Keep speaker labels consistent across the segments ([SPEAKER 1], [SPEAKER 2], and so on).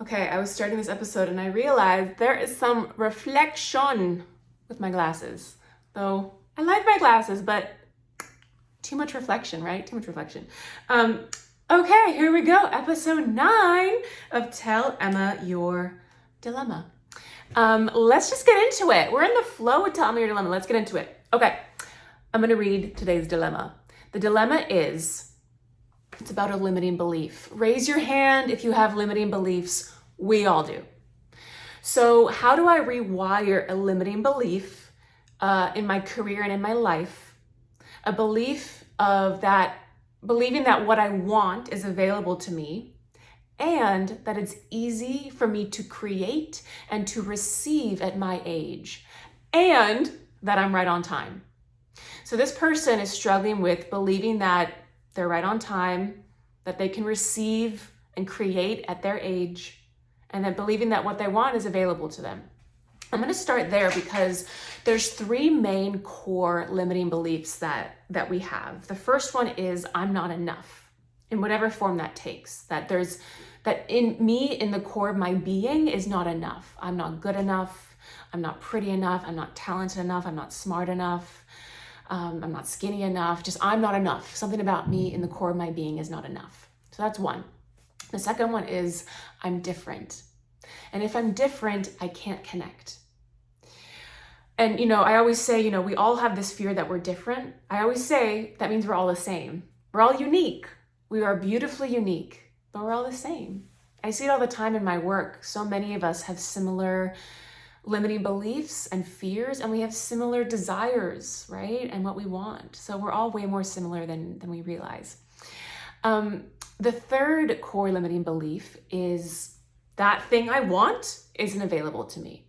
[SPEAKER 1] Okay, I was starting this episode and I realized there is some reflection with my glasses. Though I like my glasses, but too much reflection, right? Too much reflection. Okay, here we go. Episode 9 of Tell Emma Your Dilemma. Let's just get into it. We're in the flow with Tell Emma Your Dilemma. Let's get into it. Okay, I'm going to read today's dilemma. The dilemma is, it's about a limiting belief. Raise your hand if you have limiting beliefs. We all do. So how do I rewire a limiting belief in my career and in my life? A belief of that, believing that what I want is available to me and that it's easy for me to create and to receive at my age, and that I'm right on time. So this person is struggling with believing that they're right on time, that they can receive and create at their age, and then believing that what they want is available to them. I'm going to start there because there's 3 main core limiting beliefs that we have. The first one is I'm not enough, in whatever form that takes. That in me, in the core of my being, is not enough. I'm not good enough. I'm not pretty enough. I'm not talented enough. I'm not smart enough. I'm not skinny enough. Just I'm not enough. Something about me in the core of my being is not enough. So that's one. The second one is I'm different. And if I'm different, I can't connect. And, I always say, we all have this fear that we're different. I always say that means we're all the same. We're all unique. We are beautifully unique, but we're all the same. I see it all the time in my work. So many of us have similar limiting beliefs and fears, and we have similar desires, right? And what we want. So we're all way more similar than we realize. The third core limiting belief is that thing I want isn't available to me.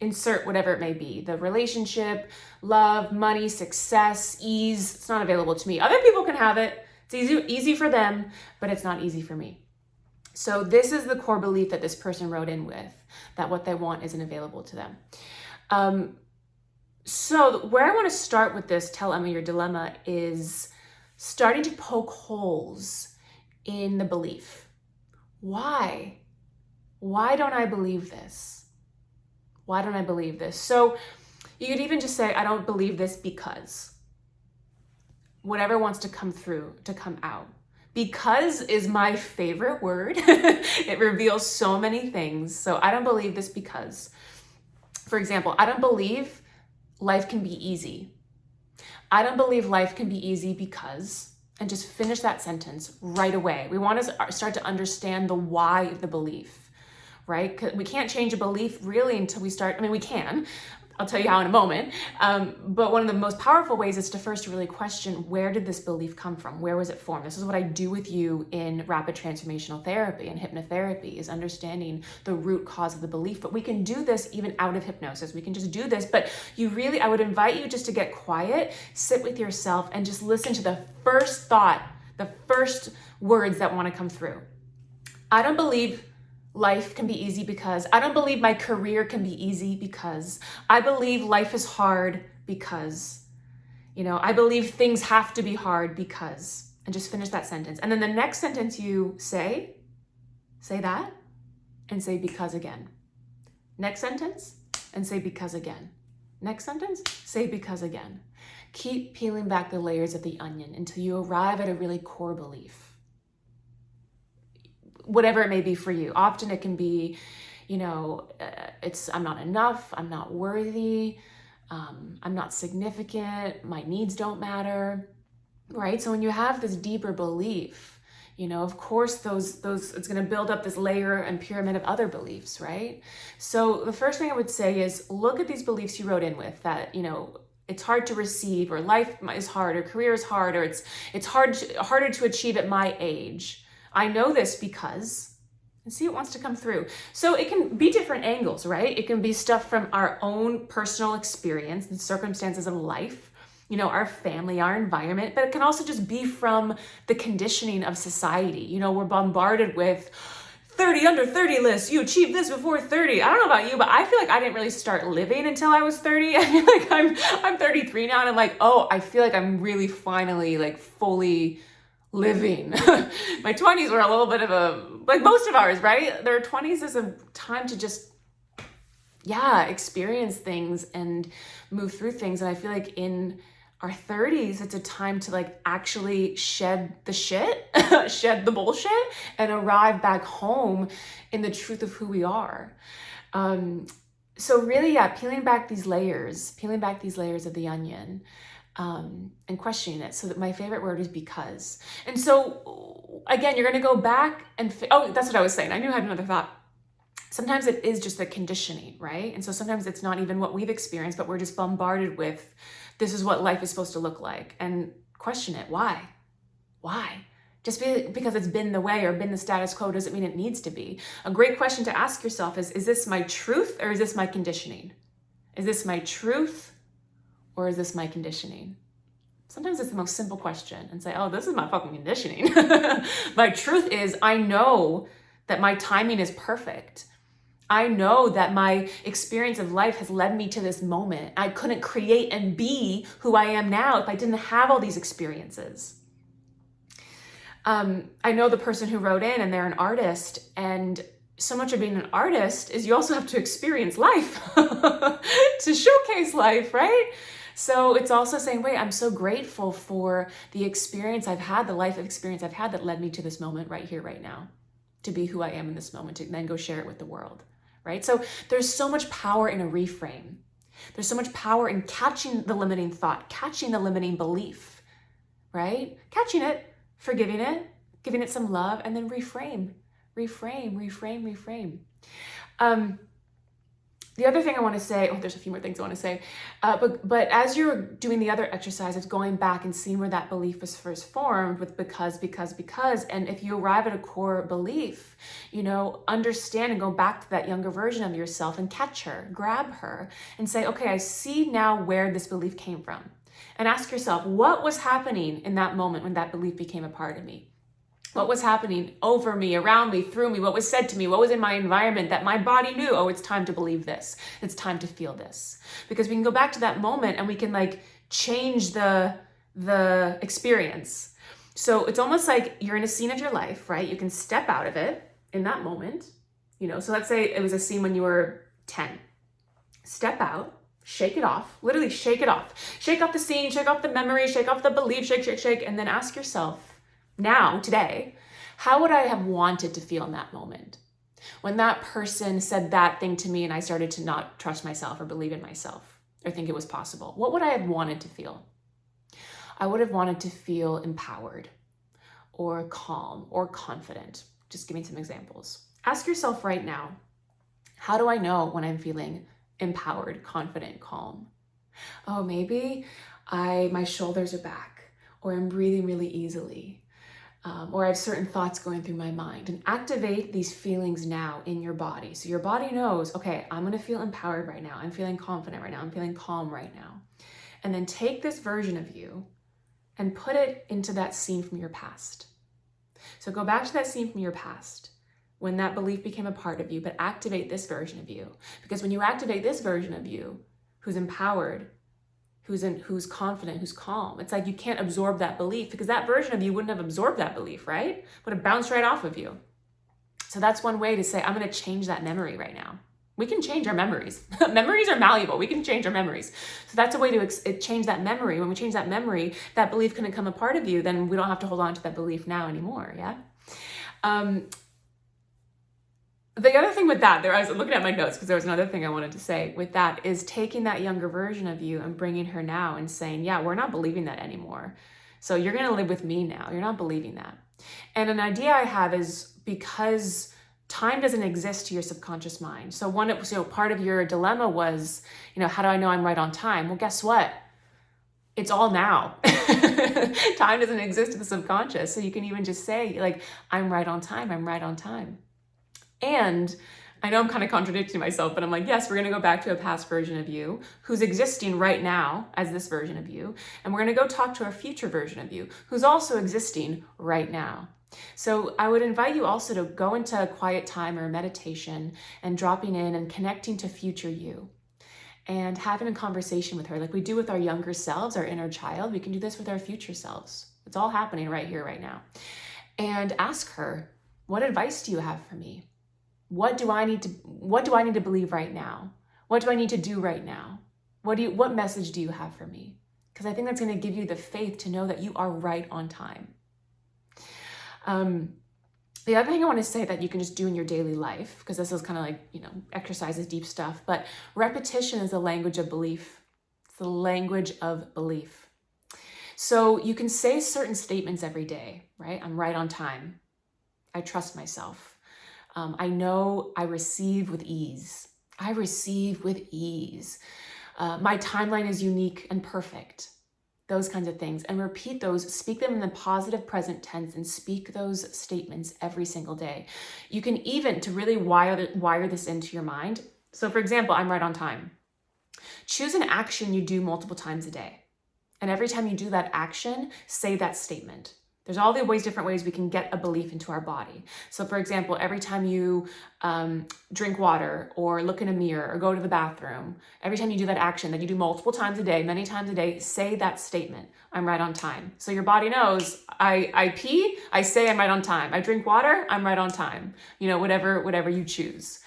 [SPEAKER 1] Insert whatever it may be. The relationship, love, money, success, ease, it's not available to me. Other people can have it. It's easy for them, but it's not easy for me. So this is the core belief that this person wrote in with, that what they want isn't available to them. So where I want to start with this Tell Emma Your Dilemma is starting to poke holes in the belief. Why? Why don't I believe this? Why don't I believe this? So you could even just say, I don't believe this because. Whatever wants to come through, to come out. Because is my favorite word. It reveals so many things. So I don't believe this because. For example, I don't believe life can be easy. I don't believe life can be easy because, and just finish that sentence right away. We want to start to understand the why of the belief, right? 'Cause we can't change a belief really until we start, we can. I'll tell you how in a moment. But one of the most powerful ways is to first really question, where did this belief come from? Where was it formed? This is what I do with you in rapid transformational therapy and hypnotherapy, is understanding the root cause of the belief. But we can do this even out of hypnosis. We can just do this. But I would invite you just to get quiet, sit with yourself, and just listen to the first thought, the first words that want to come through. I don't believe life can be easy because. I don't believe my career can be easy because. I believe life is hard because. I believe things have to be hard because. And just finish that sentence. And then the next sentence you say that, and say because again. Next sentence, and say because again. Next sentence, say because again. Keep peeling back the layers of the onion until you arrive at a really core belief. Whatever it may be for you. Often it can be, I'm not enough, I'm not worthy, I'm not significant, my needs don't matter, right? So when you have this deeper belief, of course those it's going to build up this layer and pyramid of other beliefs, right? So the first thing I would say is look at these beliefs you wrote in with, that, it's hard to receive, or life is hard, or career is hard, or it's harder to achieve at my age. I know this because, and see what wants to come through. So it can be different angles, right? It can be stuff from our own personal experience and circumstances of life, our family, our environment, but it can also just be from the conditioning of society. We're bombarded with 30 under 30 lists. You achieved this before 30. I don't know about you, but I feel like I didn't really start living until I was 30. I feel like I'm 33 now, and I'm like, I feel like I'm really finally fully living. My 20s were a little bit of a like most of ours, right? Their 20s is a time to just, experience things and move through things. And I feel like in our 30s, it's a time to like actually shed the shit, shed the bullshit, and arrive back home in the truth of who we are. So really, peeling back these layers of the onion, and questioning it. So that my favorite word is because. And so again, you're going to go back and, that's what I was saying. I knew I had another thought. Sometimes it is just the conditioning, right? And so sometimes it's not even what we've experienced, but we're just bombarded with, this is what life is supposed to look like. And question it. Why? Just because it's been the way or been the status quo doesn't mean it needs to be. A great question to ask yourself is this my truth or is this my conditioning? Is this my truth or is this my conditioning? Sometimes it's the most simple question and say, oh, this is my fucking conditioning. My truth is I know that my timing is perfect. I know that my experience of life has led me to this moment. I couldn't create and be who I am now if I didn't have all these experiences. I know the person who wrote in and they're an artist, and so much of being an artist is you also have to experience life to showcase life, right? So it's also saying, wait, I'm so grateful for the experience I've had, the life experience I've had that led me to this moment right here, right now, to be who I am in this moment, to then go share it with the world, right? So there's so much power in a reframe. There's so much power in catching the limiting thought, catching the limiting belief, right? Catching it, forgiving it, giving it some love, and then reframe. The other thing I want to say, there's a few more things I want to say, but as you're doing the other exercise of going back and seeing where that belief was first formed with because, and if you arrive at a core belief, understand and go back to that younger version of yourself and catch her, grab her, and say, okay, I see now where this belief came from. And ask yourself, what was happening in that moment when that belief became a part of me? What was happening over me, around me, through me? What was said to me? What was in my environment that my body knew, oh, it's time to believe this. It's time to feel this. Because we can go back to that moment and we can change the experience. So it's almost like you're in a scene of your life, right? You can step out of it in that moment. So let's say it was a scene when you were 10. Step out. Shake it off, literally shake it off. Shake off the scene, shake off the memory, shake off the belief, shake, and then ask yourself now, today, how would I have wanted to feel in that moment? When that person said that thing to me and I started to not trust myself or believe in myself or think it was possible, what would I have wanted to feel? I would have wanted to feel empowered or calm or confident. Just give me some examples. Ask yourself right now, how do I know when I'm feeling empowered, confident, calm? Oh, maybe my shoulders are back, or I'm breathing really easily, or I have certain thoughts going through my mind. And activate these feelings now in your body. So your body knows, okay, I'm going to feel empowered right now. I'm feeling confident right now. I'm feeling calm right now. And then take this version of you and put it into that scene from your past. So go back to that scene from your past, when that belief became a part of you, but activate this version of you. Because when you activate this version of you, who's empowered, who's confident, who's calm, it's like you can't absorb that belief because that version of you wouldn't have absorbed that belief, right? Would have bounced right off of you. So that's one way to say, I'm going to change that memory right now. We can change our memories. Memories are malleable. We can change our memories. So that's a way to change that memory. When we change that memory, that belief couldn't become a part of you, then we don't have to hold on to that belief now anymore, yeah? The other thing with that, I was looking at my notes because there was another thing I wanted to say with that, is taking that younger version of you and bringing her now and saying, yeah, we're not believing that anymore. So you're going to live with me now. You're not believing that. And an idea I have is because time doesn't exist to your subconscious mind. So part of your dilemma was, how do I know I'm right on time? Well, guess what? It's all now. Time doesn't exist to the subconscious. So you can even just say I'm right on time. I'm right on time. And I know I'm kind of contradicting myself, but I'm like, yes, we're going to go back to a past version of you who's existing right now as this version of you. And we're going to go talk to a future version of you who's also existing right now. So I would invite you also to go into a quiet time or a meditation and dropping in and connecting to future you and having a conversation with her like we do with our younger selves, our inner child. We can do this with our future selves. It's all happening right here, right now. And ask her, What advice do you have for me? What do I need to believe right now? What do I need to do right now? What message do you have for me? Because I think that's going to give you the faith to know that you are right on time. The other thing I want to say that you can just do in your daily life, because this is kind of like, exercises, deep stuff, but repetition is the language of belief. It's the language of belief. So you can say certain statements every day, right? I'm right on time. I trust myself. I know I receive with ease. I receive with ease. My timeline is unique and perfect. Those kinds of things. And repeat those, speak them in the positive present tense, and speak those statements every single day. You can even, to really wire this into your mind. So for example, I'm right on time. Choose an action you do multiple times a day. And every time you do that action, say that statement. There's all the different ways we can get a belief into our body. So for example, every time you drink water or look in a mirror or go to the bathroom, every time you do that action that you do multiple times a day, many times a day, say that statement, I'm right on time. So your body knows, I pee, I say I'm right on time. I drink water, I'm right on time. Whatever you choose.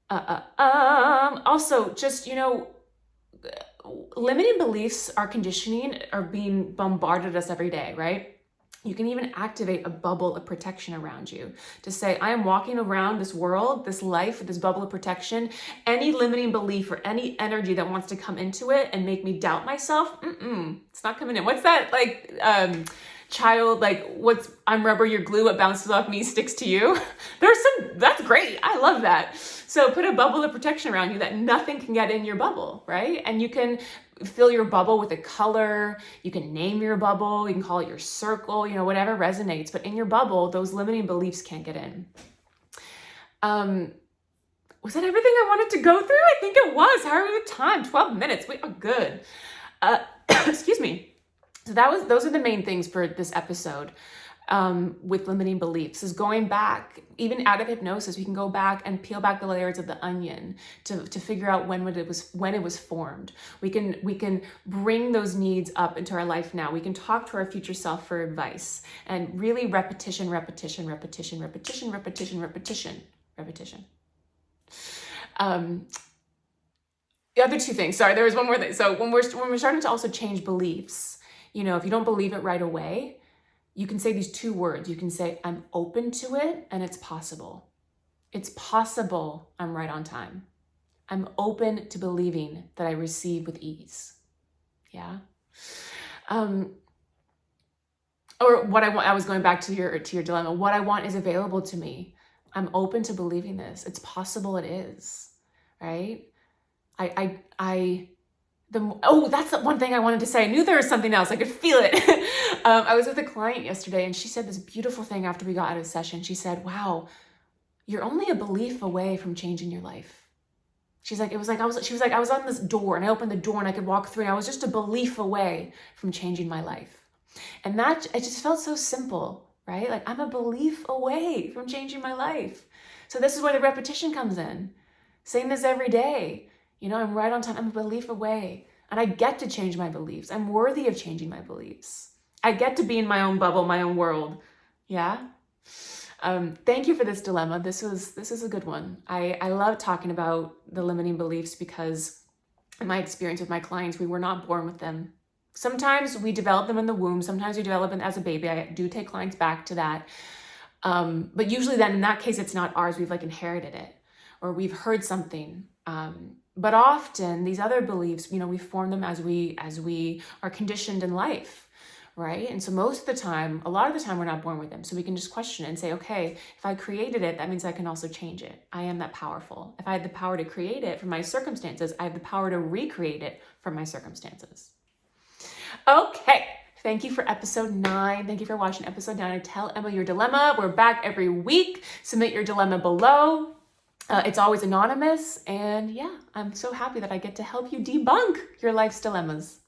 [SPEAKER 1] Also, just, limiting beliefs, our conditioning are being bombarded at us every day, right? You can even activate a bubble of protection around you to say, I am walking around this world, this life, this bubble of protection. Any limiting belief or any energy that wants to come into it and make me doubt myself, it's not coming in. What's that child, I'm rubber, you're glue, what bounces off me sticks to you. That's great. I love that. So put a bubble of protection around you that nothing can get in your bubble, right? And you can fill your bubble with a color. You can name your bubble. You can call it your circle, whatever resonates. But in your bubble, those limiting beliefs can't get in. Was that everything I wanted to go through? I think it was. How are we with time? 12 minutes. We are good. Excuse me. So those are the main things for this episode with limiting beliefs, is going back, even out of hypnosis, we can go back and peel back the layers of the onion to figure out when it was formed. We can bring those needs up into our life now. We can talk to our future self for advice, and really repetition. The other two things, sorry, there was one more thing. So when we're starting to also change beliefs, if you don't believe it right away, you can say these two words. You can say, I'm open to it, and it's possible. It's possible I'm right on time. I'm open to believing that I receive with ease. Yeah. Or what I want, I was going back to your dilemma. What I want is available to me. I'm open to believing this. It's possible it is, right? That's the one thing I wanted to say. I knew there was something else. I could feel it. I was with a client yesterday, and she said this beautiful thing after we got out of session. She said, wow, you're only a belief away from changing your life. I was on this door, and I opened the door and I could walk through, and I was just a belief away from changing my life. And it just felt so simple, right? Like, I'm a belief away from changing my life. So this is where the repetition comes in. Saying this every day. I'm right on time. I'm a belief away, and I get to change my beliefs. I'm worthy of changing my beliefs. I get to be in my own bubble, my own world. Yeah. Thank you for this dilemma. This is a good one. I love talking about the limiting beliefs because in my experience with my clients, we were not born with them. Sometimes we develop them in the womb. Sometimes we develop them as a baby. I do take clients back to that. But usually then in that case, it's not ours. We've inherited it, or we've heard something. But often these other beliefs, we form them as we are conditioned in life, right? And so a lot of the time we're not born with them. So we can just question it and say, okay, if I created it, that means I can also change it. I am that powerful. If I had the power to create it from my circumstances, I have the power to recreate it from my circumstances. Okay. Thank you for episode 9. Thank you for watching episode 9. Tell Emma your dilemma. We're back every week. Submit your dilemma below. It's always anonymous, and yeah, I'm so happy that I get to help you debunk your life's dilemmas.